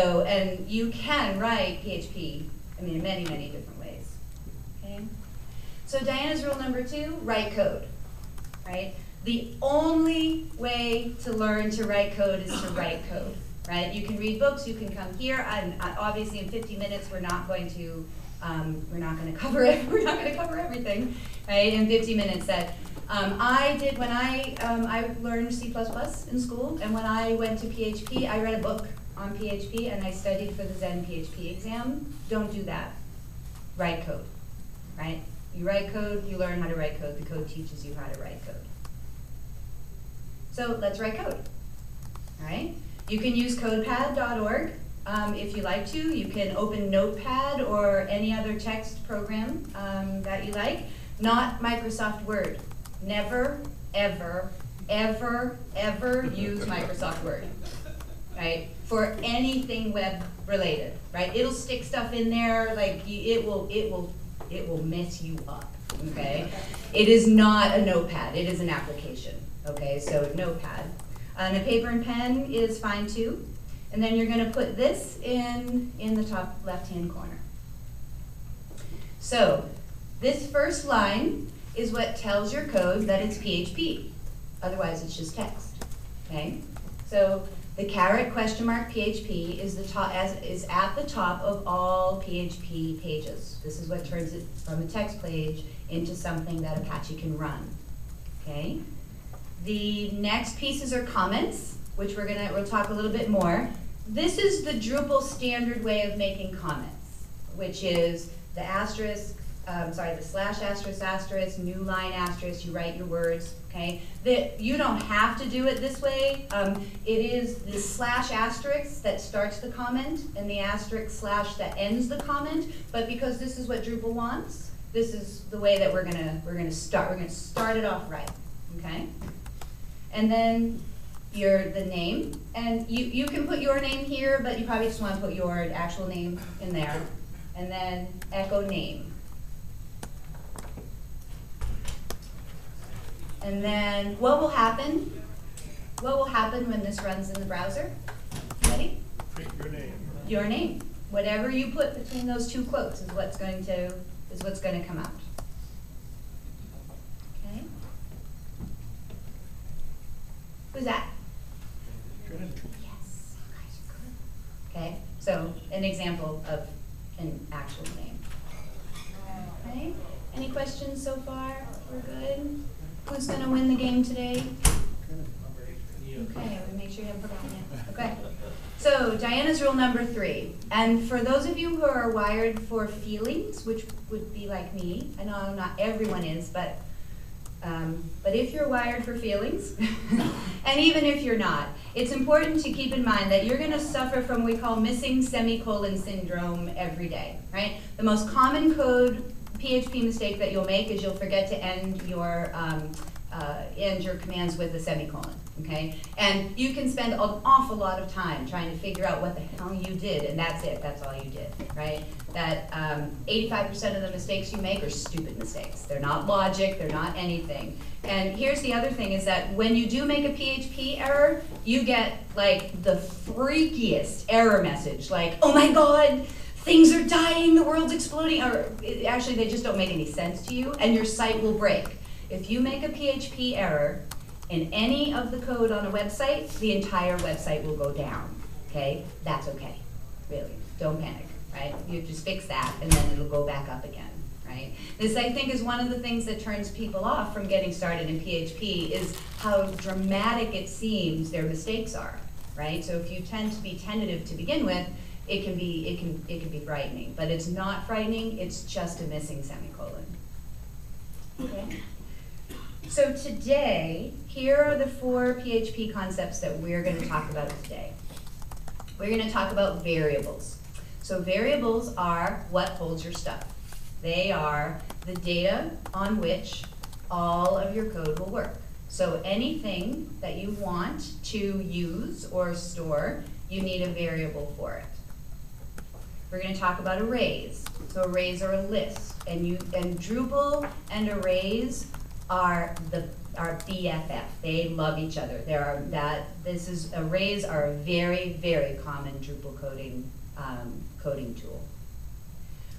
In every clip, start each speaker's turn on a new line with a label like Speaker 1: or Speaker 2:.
Speaker 1: And you can write PHP, I mean, in many, many different ways, okay? So Diana's rule number 2, write code, right? The only way to learn to write code is to write code, right? You can read books, you can come here, and obviously in 50 minutes we're not going to cover it, we're not going to cover everything, right, in 50 minutes. That I did when I learned C++ in school, and when I went to PHP, I read a book on PHP and I studied for the Zen PHP exam. Don't do that. Write code, right? You write code, you learn how to write code. The code teaches you how to write code. So let's write code, all right? You can use codepad.org if you like to. You can open Notepad or any other text program that you like. Not Microsoft Word. Never, ever, ever, ever use Microsoft Word, right? For anything web related, right? It'll stick stuff in there, like it will mess you up, okay? It is not a notepad, it is an application, okay? So Notepad. And a paper and pen is fine too. And then you're gonna put this in the top left-hand corner. So this first line is what tells your code that it's PHP. Otherwise it's just text, okay? So the caret question mark PHP is is at the top of all PHP pages. This is what turns it from a text page into something that Apache can run, okay? The next pieces are comments, which we'll talk a little bit more. This is the Drupal standard way of making comments, which is the asterisk, the slash asterisk asterisk, new line asterisk, you write your words, okay? You don't have to do it this way. It is the slash asterisk that starts the comment and the asterisk slash that ends the comment, but because this is what Drupal wants, this is the way that we're gonna start. We're gonna start it off right, okay? And then the name, and you can put your name here, but you probably just want to put your actual name in there, and then echo name. And then what will happen when this runs in the browser? Ready?
Speaker 2: Your name.
Speaker 1: Your name. Whatever you put between those two quotes is what's going to come out. Okay. Who's that?
Speaker 2: Good.
Speaker 1: Yes. Good. Okay. So an example of an actual name. Okay. Any questions so far? We're good. Who's going to win the game today? Okay, we make sure you haven't forgotten yet. Okay. So Diana's rule number 3. And for those of you who are wired for feelings, which would be like me, I know not everyone is, but if you're wired for feelings, and even if you're not, it's important to keep in mind that you're going to suffer from what we call missing semicolon syndrome every day, right? The most common code PHP mistake that you'll make is you'll forget to end your commands with a semicolon, okay? And you can spend an awful lot of time trying to figure out what the hell you did, and that's it, that's all you did, right? That 85% of the mistakes you make are stupid mistakes. They're not logic, they're not anything. And here's the other thing is that when you do make a PHP error, you get like the freakiest error message, like, oh my God, things are dying, the world's exploding, or actually they just don't make any sense to you, and your site will break. If you make a PHP error in any of the code on a website, the entire website will go down, okay? That's okay, really, don't panic, right? You just fix that, and then it'll go back up again, right? This, I think, is one of the things that turns people off from getting started in PHP is how dramatic it seems their mistakes are, right? So if you tend to be tentative to begin with, it can be frightening, but it's not frightening, it's just a missing semicolon. Okay. So today, here are the 4 PHP concepts that we're going to talk about today. We're going to talk about variables. So variables are what holds your stuff. They are the data on which all of your code will work. So anything that you want to use or store, you need a variable for it. We're going to talk about arrays. So arrays are a list, and Drupal and arrays are the are BFF. They love each other. Arrays are a very, very common Drupal coding tool.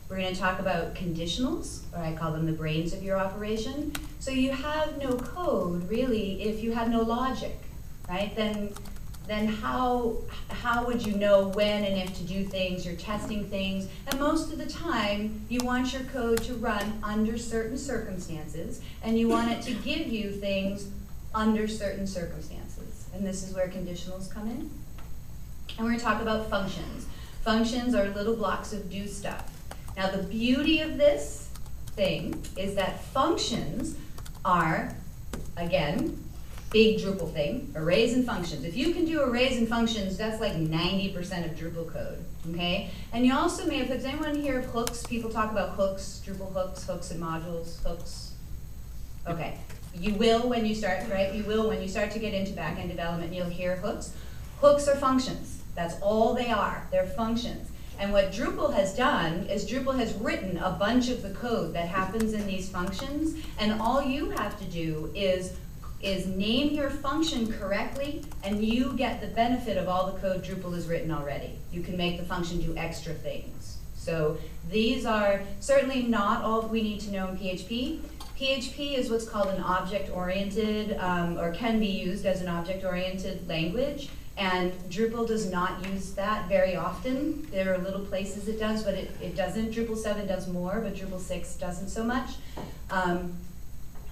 Speaker 1: We're going to talk about conditionals, or I call them the brains of your operation. So you have no code, really, if you have no logic, right? Then how would you know when and if to do things? You're testing things, and most of the time, you want your code to run under certain circumstances, and you want it to give you things under certain circumstances. And this is where conditionals come in. And we're going to talk about functions. Functions are little blocks of do stuff. Now the beauty of this thing is that functions are, again, big Drupal thing, arrays and functions. If you can do arrays and functions, that's like 90% of Drupal code, okay? And you also may have, does anyone hear of hooks? People talk about hooks, Drupal hooks, hooks and modules, hooks. Okay, you will when you start, right? You will when you start to get into back-end development, you'll hear hooks. Hooks are functions. That's all they are, they're functions. And what Drupal has done is Drupal has written a bunch of the code that happens in these functions, and all you have to do is name your function correctly, and you get the benefit of all the code Drupal has written already. You can make the function do extra things. So these are certainly not all we need to know in PHP. PHP is what's called an object-oriented, or can be used as an object-oriented language. And Drupal does not use that very often. There are little places it does, but it doesn't. Drupal 7 does more, but Drupal 6 doesn't so much.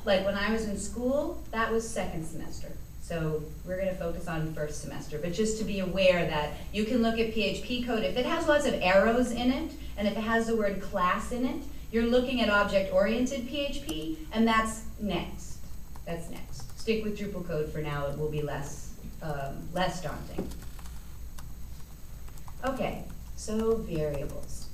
Speaker 1: Like when I was in school, that was second semester. So we're going to focus on first semester. But just to be aware that you can look at PHP code. If it has lots of arrows in it, and if it has the word class in it, you're looking at object-oriented PHP, and that's next. That's next. Stick with Drupal code for now. It will be less daunting. Okay, so variables.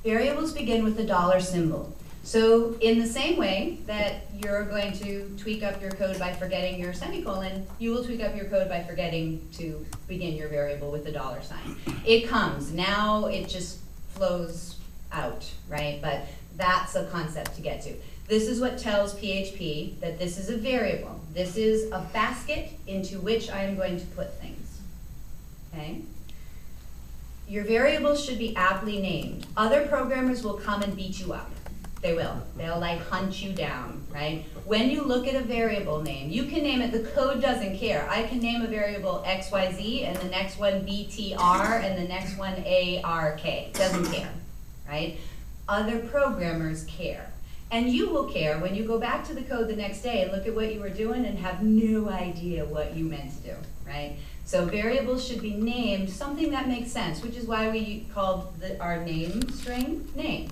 Speaker 1: Variables begin with the dollar symbol. So in the same way that you're going to tweak up your code by forgetting your semicolon, you will tweak up your code by forgetting to begin your variable with the dollar sign. It comes, now it just flows out, right? But that's a concept to get to. This is what tells PHP that this is a variable. This is a basket into which I am going to put things, okay? Your variables should be aptly named. Other programmers will come and beat you up. They will. They'll like hunt you down, right? When you look at a variable name, you can name it, the code doesn't care. I can name a variable XYZ and the next one BTR and the next one ARK. Doesn't care, right? Other programmers care. And you will care when you go back to the code the next day and look at what you were doing and have no idea what you meant to do, right? So variables should be named something that makes sense, which is why we called our name string name.